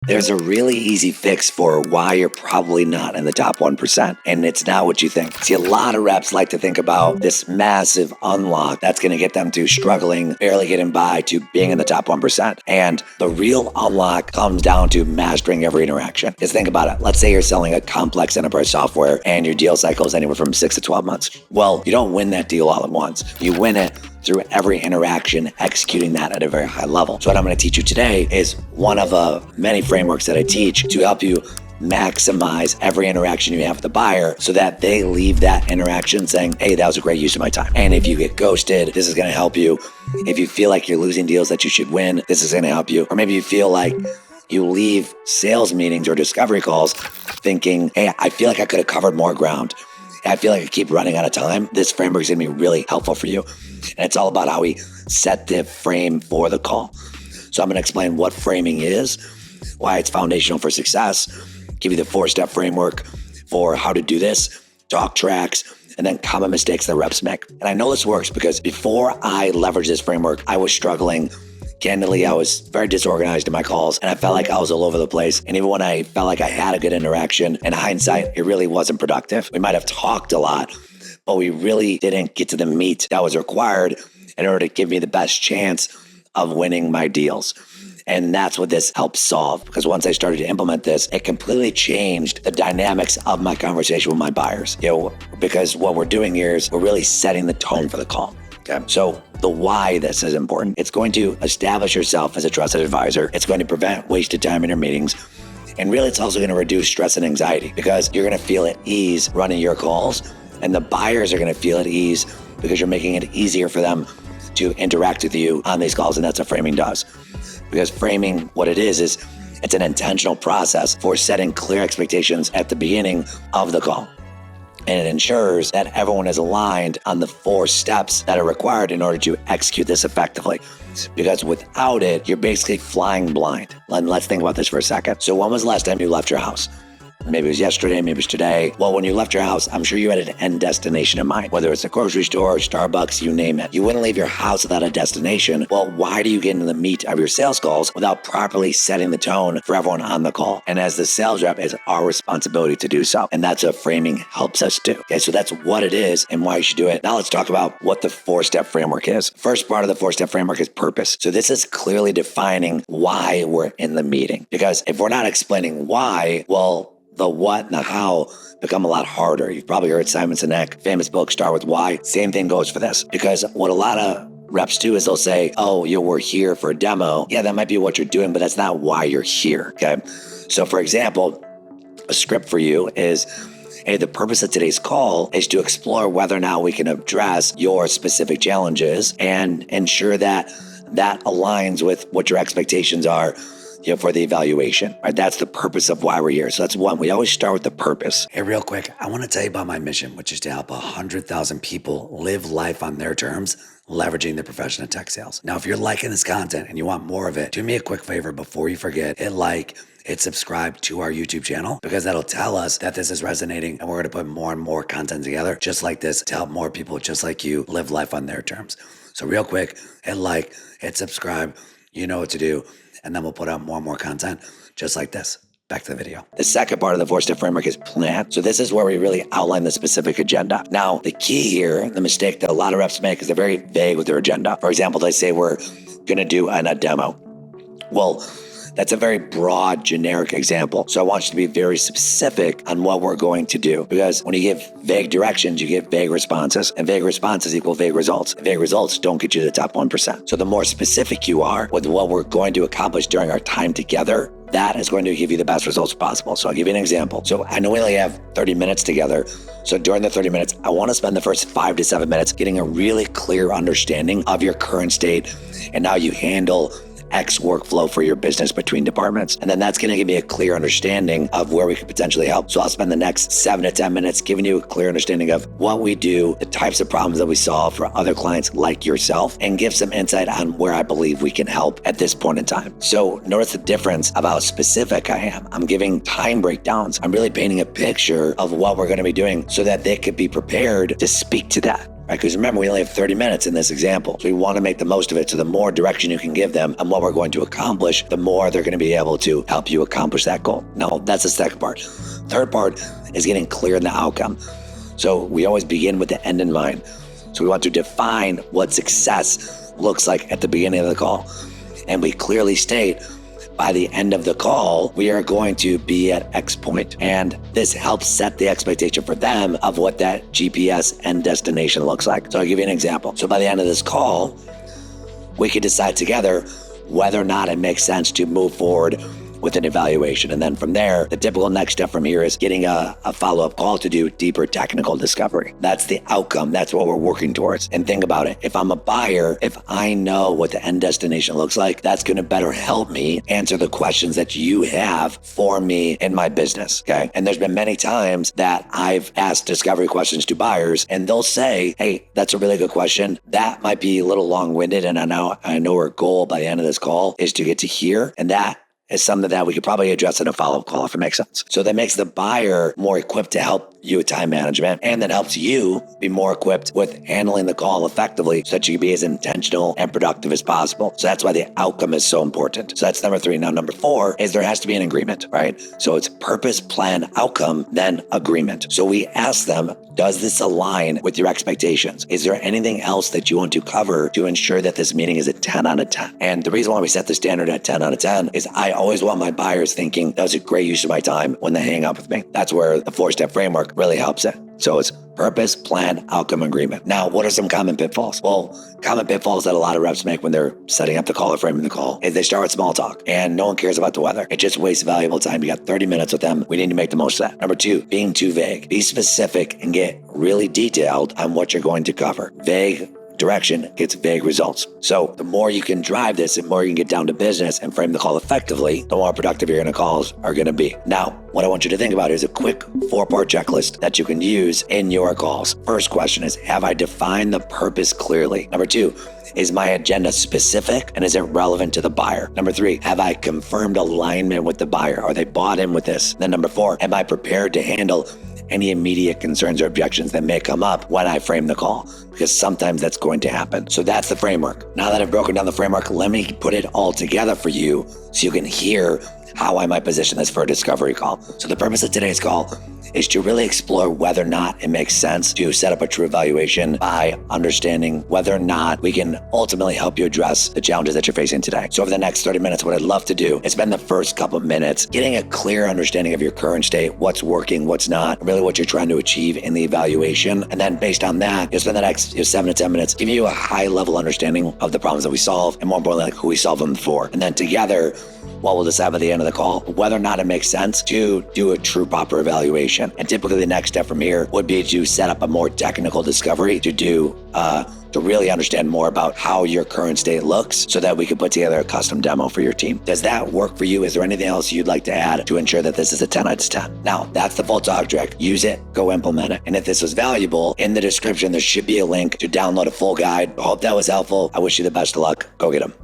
There's a really easy fix for why you're probably not in the top 1%, and it's not what you think. See, a lot of reps like to think about this massive unlock that's going to get them to struggling, barely getting by, to being in the top 1%. And the real unlock comes down to mastering every interaction. Just think about it. Let's say you're selling a complex enterprise software and your deal cycle is anywhere from 6 to 12 months. Well, you don't win that deal all at once. You win it through every interaction, executing that at a very high level. So what I'm going to teach you today is one of many frameworks that I teach to help you maximize every interaction you have with the buyer so that they leave that interaction saying, hey, that was a great use of my time. And if you get ghosted, this is going to help you. If you feel like you're losing deals that you should win, this is going to help you. Or maybe you feel like you leave sales meetings or discovery calls thinking, hey, I feel like I could have covered more ground. I feel like I keep running out of time. This framework is going to be really helpful for you. And it's all about how we set the frame for the call. So I'm going to explain what framing is, why it's foundational for success, give you the 4-step framework for how to do this, talk tracks, and then common mistakes that reps make. And I know this works because before I leveraged this framework, I was struggling. Candidly, I was very disorganized in my calls and I felt like I was all over the place. And even when I felt like I had a good interaction, in hindsight, it really wasn't productive. We might have talked a lot, but we really didn't get to the meat that was required in order to give me the best chance of winning my deals. And that's what this helps solve, because once I started to implement this, it completely changed the dynamics of my conversation with my buyers. Because what we're doing here is we're really setting the tone for the call. Okay. So the why this is important. It's going to establish yourself as a trusted advisor. It's going to prevent wasted time in your meetings. And really, it's also going to reduce stress and anxiety because you're going to feel at ease running your calls. And the buyers are going to feel at ease because you're making it easier for them to interact with you on these calls. And that's what framing does. Because framing, what it is it's an intentional process for setting clear expectations at the beginning of the call. And it ensures that everyone is aligned on the 4 steps that are required in order to execute this effectively. Because without it, you're basically flying blind. And let's think about this for a second. So when was the last time you left your house? Maybe it was yesterday, maybe it was today. Well, when you left your house, I'm sure you had an end destination in mind, whether it's a grocery store, Starbucks, you name it. You wouldn't leave your house without a destination. Well, why do you get into the meat of your sales calls without properly setting the tone for everyone on the call? And as the sales rep, it's our responsibility to do so. And that's what framing helps us do. Okay, so that's what it is and why you should do it. Now let's talk about what the 4-step framework is. First part of the 4-step framework is purpose. So this is clearly defining why we're in the meeting. Because if we're not explaining why, well, the what and the how become a lot harder. You've probably heard Simon Sinek, famous book, Start With Why. Same thing goes for this. Because what a lot of reps do is they'll say, oh, we're here for a demo. Yeah, that might be what you're doing, but that's not why you're here, okay? So for example, a script for you is, hey, the purpose of today's call is to explore whether or not we can address your specific challenges and ensure that that aligns with what your expectations are for the evaluation, right? That's the purpose of why we're here. So that's one. We always start with the purpose. Hey, real quick, I want to tell you about my mission, which is to help 100,000 people live life on their terms, leveraging their profession in tech sales. Now, if you're liking this content and you want more of it, do me a quick favor before you forget, hit subscribe to our YouTube channel, because that'll tell us that this is resonating and we're going to put more and more content together just like this to help more people just like you live life on their terms. So real quick, hit subscribe, you know what to do. And then we'll put out more and more content just like this. Back to the video. The second part of the 4-step framework is plan. So this is where we really outline the specific agenda. Now, the key here, the mistake that a lot of reps make is they're very vague with their agenda. For example, they say we're going to do a demo. Well, that's a very broad, generic example. So I want you to be very specific on what we're going to do. Because when you give vague directions, you get vague responses. And vague responses equal vague results. And vague results don't get you to the top 1%. So the more specific you are with what we're going to accomplish during our time together, that is going to give you the best results possible. So I'll give you an example. So I know we only have 30 minutes together. So during the 30 minutes, I want to spend the first 5 to 7 minutes getting a really clear understanding of your current state and how you handle X workflow for your business between departments. And then that's going to give me a clear understanding of where we could potentially help. So I'll spend the next 7 to 10 minutes giving you a clear understanding of what we do, the types of problems that we solve for other clients like yourself, and give some insight on where I believe we can help at this point in time. So notice the difference of how specific I am. I'm giving time breakdowns. I'm really painting a picture of what we're going to be doing so that they could be prepared to speak to that. right? Because remember, we only have 30 minutes in this example. So we want to make the most of it. So the more direction you can give them on what we're going to accomplish, the more they're going to be able to help you accomplish that goal. Now, that's the second part. Third part is getting clear in the outcome. So we always begin with the end in mind. So we want to define what success looks like at the beginning of the call. And we clearly state, by the end of the call, we are going to be at X point. And this helps set the expectation for them of what that GPS end destination looks like. So I'll give you an example. So by the end of this call, we can decide together whether or not it makes sense to move forward with an evaluation. And then from there, the typical next step from here is getting a follow-up call to do deeper technical discovery. That's the outcome. That's what we're working towards. And think about it. If I'm a buyer, if I know what the end destination looks like, that's going to better help me answer the questions that you have for me in my business. Okay. And there's been many times that I've asked discovery questions to buyers and they'll say, hey, that's a really good question. That might be a little long-winded. And I know our goal by the end of this call is to get to here. And that is something that we could probably address in a follow-up call if it makes sense. So that makes the buyer more equipped to help you with time management, and that helps you be more equipped with handling the call effectively so that you can be as intentional and productive as possible. So that's why the outcome is so important. So that's number 3. Now, number 4 is there has to be an agreement, right? So it's purpose, plan, outcome, then agreement. So we ask them, does this align with your expectations? Is there anything else that you want to cover to ensure that this meeting is a 10 out of 10? And the reason why we set the standard at 10 out of 10 is I always want my buyers thinking that was a great use of my time when they hang up with me. That's where the 4-step framework really helps it. So it's purpose, plan, outcome, agreement. Now, what are some common pitfalls? Well, common pitfalls that a lot of reps make when they're setting up the call or framing the call is they start with small talk and no one cares about the weather. It just wastes valuable time. You got 30 minutes with them. We need to make the most of that. Number 2, being too vague. Be specific and get really detailed on what you're going to cover. Vague direction gets vague results. So the more you can drive this and more you can get down to business and frame the call effectively, the more productive your calls are going to be. Now, what I want you to think about is a quick 4-part checklist that you can use in your calls. First question is, have I defined the purpose clearly? Number 2, is my agenda specific and is it relevant to the buyer? Number 3, have I confirmed alignment with the buyer? Are they bought in with this? Then number 4, am I prepared to handle any immediate concerns or objections that may come up when I frame the call? Because sometimes that's going to happen. So that's the framework. Now that I've broken down the framework, let me put it all together for you so you can hear how I might position this for a discovery call. So the purpose of today's call is to really explore whether or not it makes sense to set up a true evaluation by understanding whether or not we can ultimately help you address the challenges that you're facing today. So over the next 30 minutes, what I'd love to do is spend the first couple of minutes getting a clear understanding of your current state, what's working, what's not, really what you're trying to achieve in the evaluation. And then based on that, you'll spend the next 7 to 10 minutes giving you a high level understanding of the problems that we solve and more importantly, like who we solve them for. And then together, what we'll decide at the end of the call, whether or not it makes sense to do a true proper evaluation. And typically the next step from here would be to set up a more technical discovery to really understand more about how your current state looks so that we can put together a custom demo for your team. Does that work for you? Is there anything else you'd like to add to ensure that this is a 10 out of 10? Now, that's the full talk track. Use it, go implement it. And if this was valuable, in the description, there should be a link to download a full guide. I hope that was helpful. I wish you the best of luck. Go get them.